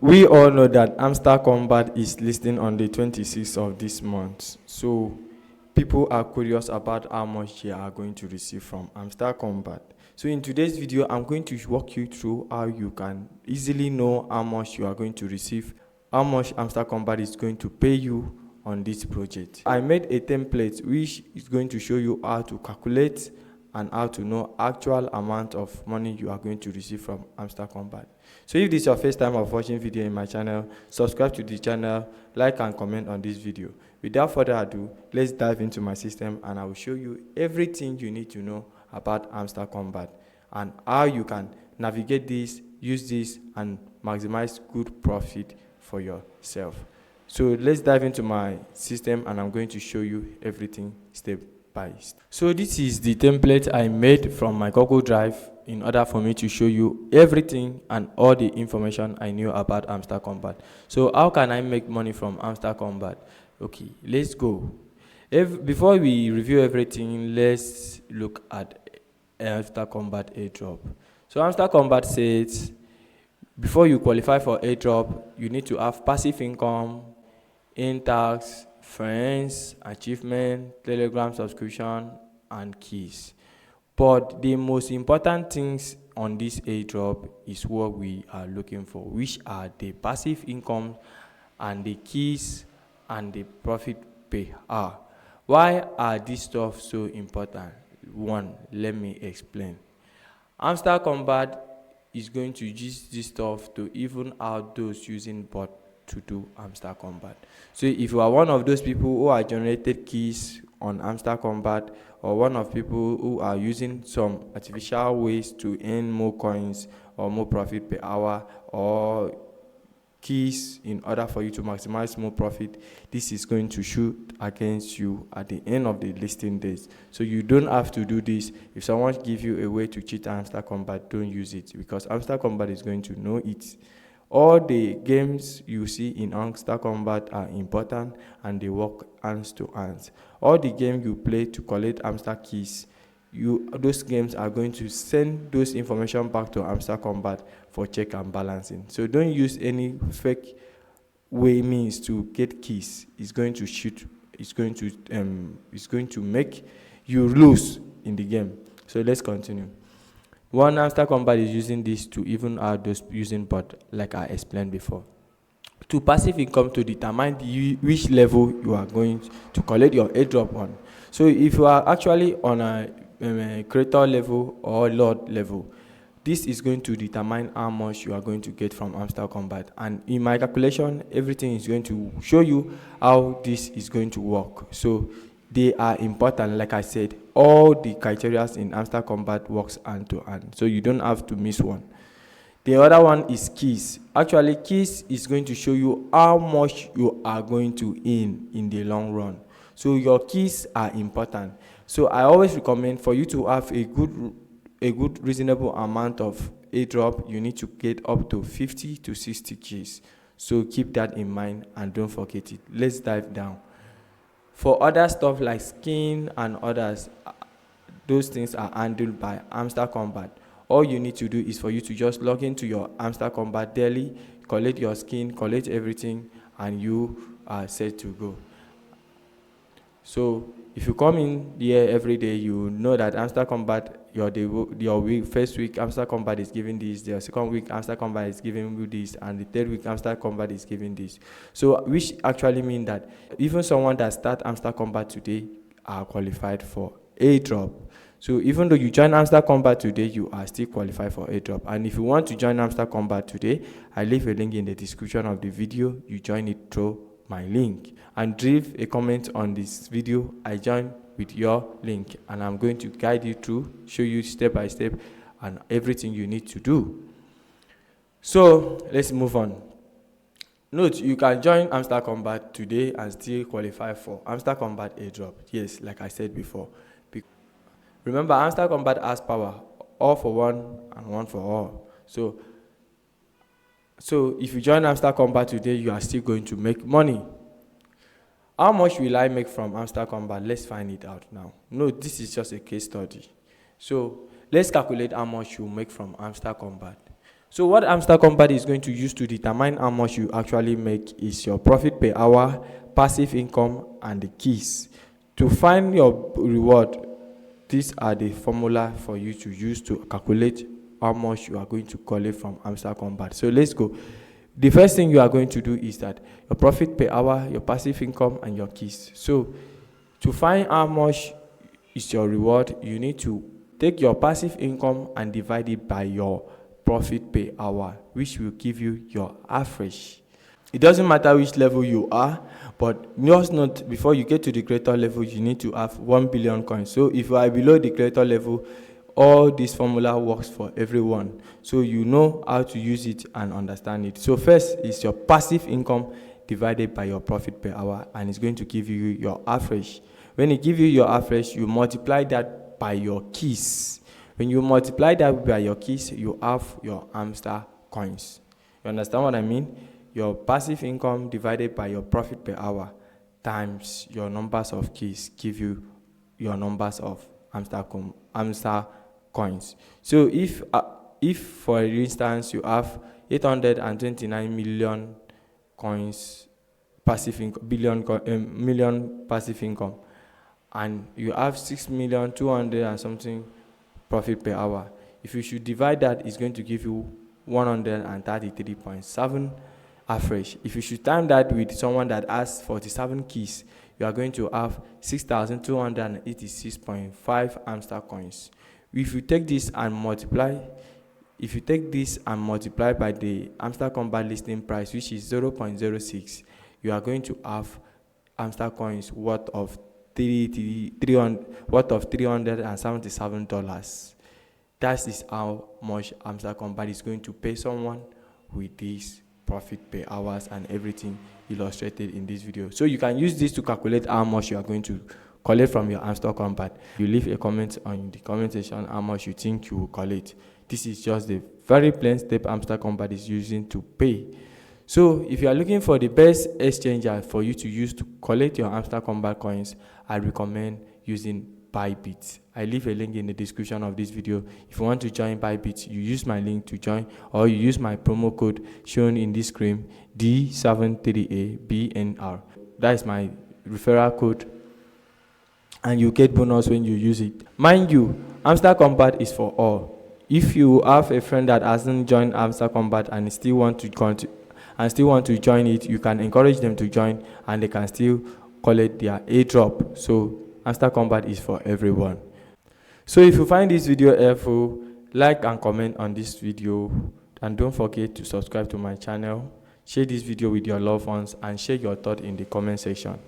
We all know that Hamster Kombat is listing on the 26th of this month. So people are curious about how much they are going to receive from Hamster Kombat. So in today's video, I'm going to walk you through how you can easily know how much you are going to receive, how much Hamster Kombat is going to pay you on this project. I made a template which is going to show you how to calculate and how to know actual amount of money you are going to receive from Hamster Kombat. So if this is your first time of watching video in my channel, subscribe to the channel, like and comment on this video. Without further ado, let's dive into my system and I will show you everything you need to know about Hamster Kombat and how you can navigate this, use this and maximize good profit for yourself. So let's dive into my system and I'm going to show you everything step by step. So this is the template I made from my Google Drive in order for me to show you everything and all the information I knew about Hamster Kombat. So how can I make money from Hamster Kombat? Okay, let's go. Before we review everything, let's look at Hamster Kombat Airdrop. So Hamster Kombat says before you qualify for Airdrop, you need to have passive income, in-tax, friends, achievement, Telegram subscription, and keys. But the most important things on this airdrop is what we are looking for, which are the passive income and the keys and the profit pay. Why are these stuff so important? One, let me explain. Hamster Kombat is going to use this stuff to even out those using bot to do Hamster Kombat. So if you are one of those people who are generated keys on Hamster Kombat, or one of people who are using some artificial ways to earn more coins or more profit per hour or keys in order for you to maximize more profit, this is going to shoot against you at the end of the listing days. So you don't have to do this. If someone gives you a way to cheat Hamster Kombat, don't use it because Hamster Kombat is going to know it. All the games you see in Hamster Kombat are important and they work hands to hands. All the games you play to collect hamster keys, those games are going to send those information back to Hamster Kombat for check and balancing. So don't use any fake way means to get keys. It's going to shoot. It's going to make you lose in the game. So let's continue. One Hamster Kombat is using this to even out those using bot, like I explained before. To passive income to determine which level you are going to collect your airdrop on. So if you are actually on a creator level or lord level, this is going to determine how much you are going to get from Hamster Kombat. And in my calculation, everything is going to show you how this is going to work. So they are important. Like I said, all the criteria in Hamster Kombat works hand to hand, so you don't have to miss one. The other one is keys. Actually, keys is going to show you how much you are going to earn in the long run. So your keys are important. So I always recommend for you to have a good reasonable amount of airdrop, you need to get up to 50 to 60 keys. So keep that in mind and don't forget it. Let's dive down. For other stuff like skin and others, those things are handled by Hamster Kombat. All you need to do is for you to just log into your Hamster Kombat daily, collect your skin, collect everything, and you are set to go. So if you come in here every day, you know that Hamster Kombat, your first week Hamster Kombat is giving this, the second week Hamster Kombat is giving you this, and the third week Hamster Kombat is giving this. So which actually mean that even someone that start Hamster Kombat today are qualified for airdrop. So even though you join Hamster Kombat today, you are still qualified for airdrop. And if you want to join Hamster Kombat today, I leave a link in the description of the video. You join it through my link and leave a comment on this video. I join with your link and I'm going to guide you through, show you step by step and everything you need to do. So let's move on. Note, you can join Hamster Kombat today and still qualify for Hamster Kombat Airdrop. Yes, like I said before. Remember, Hamster Kombat has power, all for one and one for all. So if you join Hamster Kombat today, you are still going to make money. How much will I make from Hamster Kombat? Let's find it out now. No, this is just a case study. So let's calculate how much you make from Hamster Kombat. So what Hamster Kombat is going to use to determine how much you actually make is your profit per hour, passive income, and the keys. To find your reward, these are the formula for you to use to calculate how much you are going to collect from Hamster Kombat. So let's go. The first thing you are going to do is that your profit per hour, your passive income, and your keys. So to find how much is your reward, you need to take your passive income and divide it by your profit per hour, which will give you your average. It doesn't matter which level you are, but just note, before you get to the creator level, you need to have 1 billion coins. So if you are below the creator level, all this formula works for everyone. So you know how to use it and understand it. So first is your passive income divided by your profit per hour, and it's going to give you your average. When it gives you your average, you multiply that by your keys. When you multiply that by your keys, you have your Hamster coins. You understand what I mean? Your passive income divided by your profit per hour times your numbers of keys give you your numbers of Hamster coins. So if for instance you have 829 million coins passive income, million passive income, and you have 6,200,000 and something profit per hour, if you should divide that, it's going to give you 133.7 average. If you should time that with someone that has 47 keys, you are going to have 6,286.5 Hamster coins. If you take this and multiply by the Hamster Kombat listing price, which is 0.06, you are going to have Hamster coins worth of $377. That is how much Hamster Kombat is going to pay someone with this profit per hours and everything illustrated in this video. So you can use this to calculate how much you are going to collect from your Hamster Kombat. You leave a comment on the comment section how much you think you will collect. This is just the very plain step Hamster Kombat is using to pay. So if you are looking for the best exchanger for you to use to collect your Hamster Kombat coins, I recommend using Bybit. I leave a link in the description of this video. If you want to join Bybit, you use my link to join, or you use my promo code shown in this screen, D73ABNR. That is my referral code, and you get bonus when you use it. Mind you, Hamster Kombat is for all. If you have a friend that hasn't joined Hamster Kombat and still want to join it, you can encourage them to join, and they can still collect their airdrop. So Hamster Kombat is for everyone. So if you find this video helpful, like and comment on this video, and don't forget to subscribe to my channel. Share this video with your loved ones and share your thought in the comment section.